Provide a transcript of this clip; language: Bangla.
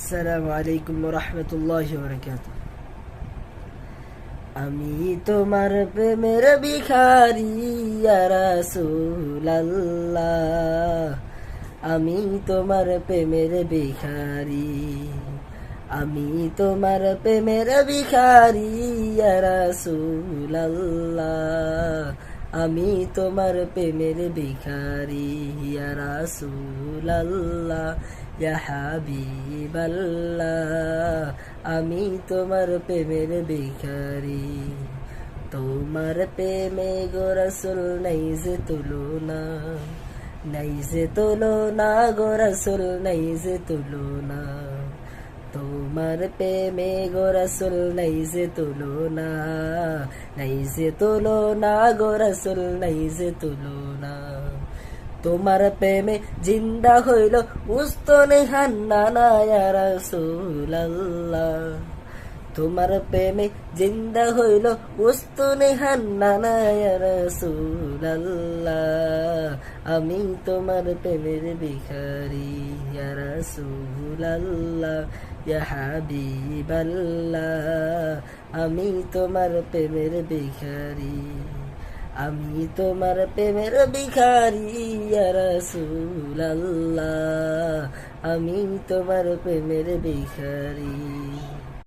আসসালামু আলাইকুম ওয়া রাহমাতুল্লাহি ওয়া বারাকাতুহু। আমি তোমার প্রেমের ভিখারি ইয়া রাসূলুল্লাহ, আমি তোমার প্রেমের ভিখারি, আমি তোমার প্রেমের ভিখারি ইয়া রাসূলুল্লাহ, আমি তোমার প্রেমের ভিখারি ইয়া রাসূলুল্লাহ, ইয়া হাবিবাল্লাহ, আমি তোমার প্রেমের ভিখারি। তোমার প্রেমে গো রাসূল নাই যে তুলনা, নাই যে তুলনা গো রাসূল, নাই যে তুলনা। তোমার প্রেমে গো রাসূল নাই যে তুলনা, নাই যে তুলনা গো রাসূল, নাই যে তুলনা। তোমার প্রেমে জিন্দা হইল উস্তনে হান্নানা ইয়া রাসূলুল্লাহ, তোমার প্রেমে জিন্দা হইল উস্তনে হান্নানা ইয়া রাসূলুল্লাহ, আমি তোমার প্রেমের ভিখারি ইয়া রাসূলুল্লাহ, ইয়া হাবিবাল্লাহ, আমি তোমার প্রেমের ভিখারি, আমি তোমার প্রেমের ভিখারি ইয়া রাসূলুল্লাহ, আমি তোমার প্রেমের ভিখারি।